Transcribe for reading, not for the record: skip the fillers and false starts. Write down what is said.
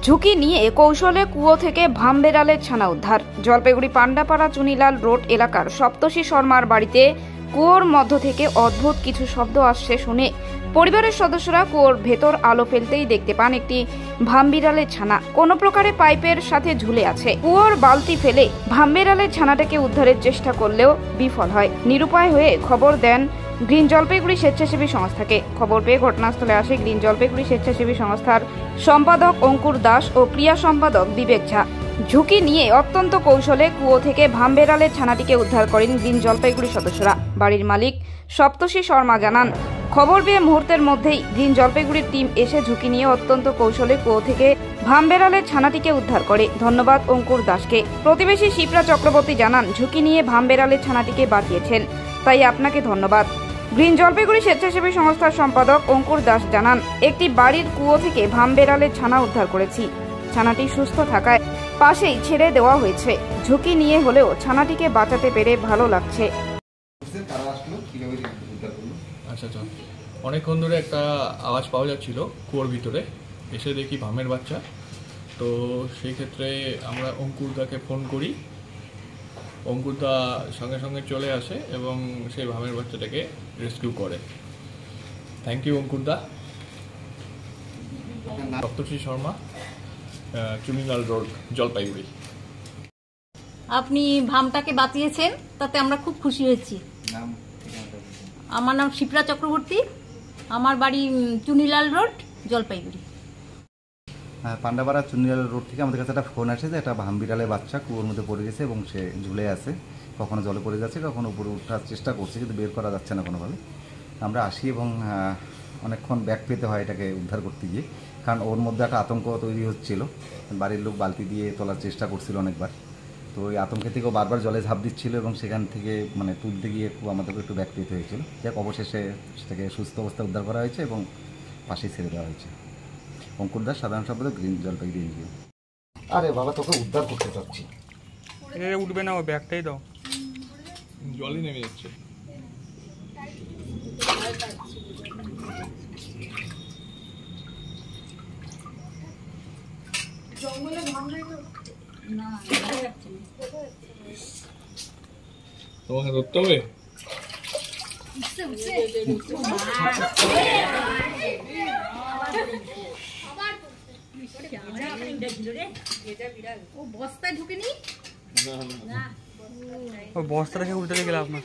ঝুঁকি নিয়ে কৌশলে কুয়ো থেকে ভামবেড়ালের ছানা উদ্ধার। জলপাইগুড়ি পান্ডাপাড়া চুনিলাল রোড এলাকার সপ্তর্ষি শর্মার বাড়িতে কুয়োর মধ্য থেকে অদ্ভুত কিছু শব্দ আসছে শুনে পরিবারের সদস্যরা কুয়োর ভেতর আলো ফেলতেই দেখতে পান একটি ভামবিড়ালের ছানা কোনো প্রকারে পাইপের সাথে ঝুলে আছে। কুয়োর বালতি ফেলে ভামবিড়ালের ছানাটাকে উদ্ধারের চেষ্টা করলেও বিফল হয়। নিরুপায় হয়ে খবর দেন গ্রিন জলপাইগুড়ি স্বেচ্ছাসেবী সংস্থাকে। খবর পেয়ে ঘটনাস্থলে আসে গ্রিন জলপাইগুড়ি স্বেচ্ছাসেবী সংস্থার সম্পাদক অঙ্কুর দাস ও ক্রিয়া সম্পাদক বিবেক ঝা। ঝুঁকি নিয়ে অত্যন্ত কৌশলে কুয়ো থেকে ভামবেড়ালের ছানাটিকে উদ্ধার করেন গ্রিন জলপাইগুড়ি সদস্যরা। বাড়ির মালিক সপ্তর্ষি শর্মা জানান, খবর পেয়ে মুহূর্তের মধ্যেই গ্রিন জলপাইগুড়ির টিম এসে ঝুঁকি নিয়ে অত্যন্ত কৌশলে কুয়ো থেকে ভামবেড়ালের ছানাটিকে উদ্ধার করে। ধন্যবাদ অঙ্কুর দাসকে। প্রতিবেশী শিপ্রা চক্রবর্তী জানান, ঝুঁকি নিয়ে ভামবেড়ালের ছানাটিকে বাঁচিয়েছেন, তাই আপনাকে ধন্যবাদ। গ্রিন জলপাইগুড়ি স্বেচ্ছাসেবী সংস্থার সম্পাদক অঙ্কুর দাস জানান, একটি বাড়ির কুয়ো থেকে ভামবেড়ালের ছানা উদ্ধার করেছি। ছানাটি সুস্থ থাকায় পাশেই ছেড়ে দেওয়া হয়েছে। ঝুঁকি নিয়ে হলেও ছানাটিকে বাঁচাতে পেরে ভালো লাগছে। আচ্ছা, অনেকক্ষণ ধরে একটা আওয়াজ পাওয়া যাচ্ছিল কুয়োর ভিতরে, এসে দেখি ভামের বাচ্চা। তো সেই ক্ষেত্রে আমরা অঙ্কুরদাকে ফোন করি। অঙ্কুরদা সঙ্গে সঙ্গে চলে আসে এবং সেই ভামের বাচ্চাটাকে রেস্কিউ করে। থ্যাংক ইউ অঙ্কুরদা। সপ্তর্ষি শর্মা, চুনিলাল রোড, জলপাইগুড়ি। আপনি ভামটাকে বাঁচিয়েছেন, তাতে আমরা খুব খুশি হয়েছি। আমার নাম শিপ্রা চক্রবর্তী, আমার বাড়ি চুনিলাল রোড, জলপাইগুড়ি। পান্ডাপাড়া চুনিলাল রোড থেকে আমাদের কাছে একটা ফোন আসে যে একটা ভামবিড়ালের বাচ্চা কুয়োর মধ্যে পড়ে গেছে এবং সে ঝুলে আছে, কখনো জলে পড়ে যাচ্ছে, কখনো উপরে ওঠার চেষ্টা করছে, কিন্তু বের করা যাচ্ছে না কোনোভাবে। আমরা আসি এবং অনেকক্ষণ ব্যাক পেতে হয় এটাকে উদ্ধার করতে গিয়ে, কারণ ওর মধ্যে একটা আতঙ্ক তৈরি হচ্ছিল। বাড়ির লোক বালতি দিয়ে তোলার চেষ্টা করছিল অনেকবার, তো ওই আতঙ্কের থেকেও বারবার জলে ঝাঁপ দিচ্ছিল এবং সেখান থেকে তুলতে গিয়ে আমাদেরকে একটু ব্যাক পেতে হয়েছিল। যাক, অবশেষে সেটাকে সুস্থ অবস্থায় উদ্ধার করা হয়েছে এবং পাশেই ছেড়ে দেওয়া হয়েছে। অঙ্কুর দাস, সাধারণ সম্পাদক, গ্রিন জলপাইগুড়ি এনজিও। আরে বাবা, তোকে উদ্ধার করতে চাচ্ছি। উঠবে না, ও ব্যাগটাই দাও। জলই নেমে যাচ্ছে। তোমাকে ধরতে হবে। বস্তায় ঢুকে নি, বস্তা রেখে উল্টে গেল আপনার।